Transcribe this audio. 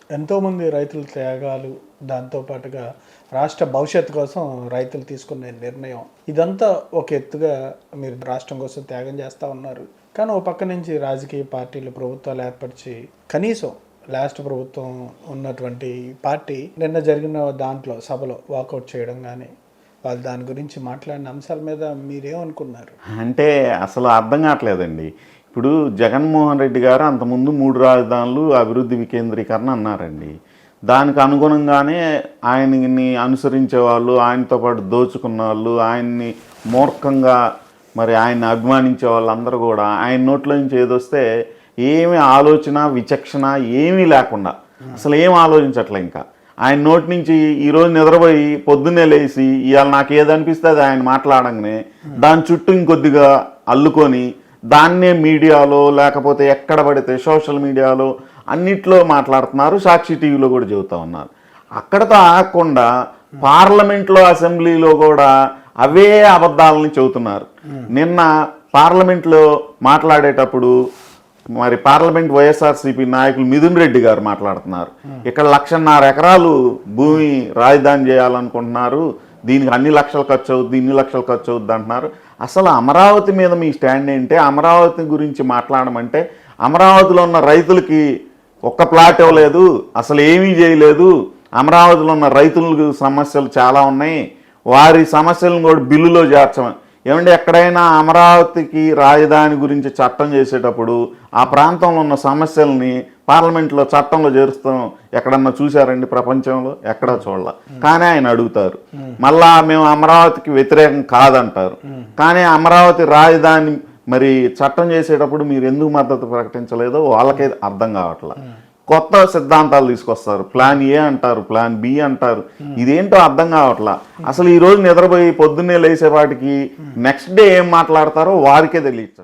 ఎంతోమంది రైతుల త్యాగాలు, దాంతో పాటుగా రాష్ట్ర భవిష్యత్తు కోసం రైతులు తీసుకునే నిర్ణయం, ఇదంతా ఒక ఎత్తుగా మీరు రాష్ట్రం కోసం త్యాగం చేస్తూ ఉన్నారు. కానీ ఓ పక్క నుంచి రాజకీయ పార్టీలు, ప్రభుత్వాలు ఏర్పరిచి కనీసం లాస్ట్ ప్రభుత్వం ఉన్నటువంటి పార్టీ నిన్న జరిగిన దాంట్లో సభలో వాకౌట్ చేయడం కానీ, వాళ్ళు దాని గురించి మాట్లాడిన అంశాల మీద మీరేమనుకున్నారు? అంటే అసలు అర్థం కావట్లేదండి. ఇప్పుడు జగన్మోహన్ రెడ్డి గారు అంతకుముందు 3 రాజధానులు అభివృద్ధి వికేంద్రీకరణ అన్నారండి. దానికి అనుగుణంగానే ఆయన్ని అనుసరించే వాళ్ళు, ఆయనతో పాటు దోచుకున్న వాళ్ళు, ఆయన్ని మూర్ఖంగా మరి ఆయన్ని అభిమానించే వాళ్ళందరూ కూడా ఆయన నోట్లో నుంచి ఏదొస్తే ఏమి ఆలోచన, విచక్షణ ఏమీ లేకుండా అసలు ఏం ఆలోచించట్లే. ఇంకా ఆయన నోటి నుంచి ఈరోజు నిద్రపోయి పొద్దున్నే లేచి ఇవాళ నాకు ఏదనిపిస్తే అది ఆయన మాట్లాడంగానే దాని చుట్టూ ఇంకొద్దిగా అల్లుకొని దాన్నే మీడియాలో లేకపోతే ఎక్కడ పడితే సోషల్ మీడియాలో అన్నిట్లో మాట్లాడుతున్నారు. సాక్షి టీవీలో కూడా చెబుతూ ఉన్నారు. అక్కడతో ఆగకుండా పార్లమెంట్లో, అసెంబ్లీలో కూడా అవే అబద్ధాలని చెబుతున్నారు. నిన్న పార్లమెంట్లో మాట్లాడేటప్పుడు మరి పార్లమెంట్ వైఎస్ఆర్సీపీ నాయకులు మిథున్ రెడ్డి గారు మాట్లాడుతున్నారు. ఇక్కడ 1.5 ఎకరాలు భూమి రాజధాని చేయాలనుకుంటున్నారు, దీనికి అన్ని లక్షలు ఖర్చు అవుద్ది, ఇన్ని లక్షలు ఖర్చు అవుద్ది అంటున్నారు. అసలు అమరావతి మీద మీ స్టాండ్ ఏంటి? అమరావతి గురించి మాట్లాడమంటే అమరావతిలో ఉన్న రైతులకి ఒక్క ప్లాట్ ఇవ్వలేదు, అసలు ఏమీ చేయలేదు. అమరావతిలో ఉన్న రైతులకు సమస్యలు చాలా ఉన్నాయి, వారి సమస్యలను కూడా బిల్లులో చేర్చమని. ఏమంటే ఎక్కడైనా అమరావతికి రాజధాని గురించి చట్టం చేసేటప్పుడు ఆ ప్రాంతంలో ఉన్న సమస్యల్ని పార్లమెంట్లో చట్టంలో చేరుస్తాం ఎక్కడన్నా చూశారండి? ప్రపంచంలో ఎక్కడా చూడాల. కానీ ఆయన అడుగుతారు, మళ్ళా మేము అమరావతికి వ్యతిరేకం కాదంటారు. కానీ అమరావతి రాజధాని మరి చట్టం చేసేటప్పుడు మీరు ఎందుకు మద్దతు ప్రకటించలేదో వాళ్ళకే అర్థం కావట్లా. కొత్త సిద్ధాంతాలు తీసుకొస్తారు, ప్లాన్ ఏ అంటారు, ప్లాన్ బి అంటారు. ఇదేంటో అర్థం కావట్లా. అసలు ఈరోజు నిద్రపోయి పొద్దున్నే లేసేవాటికి నెక్స్ట్ డే ఏం మాట్లాడతారో వారికే తెలియదు.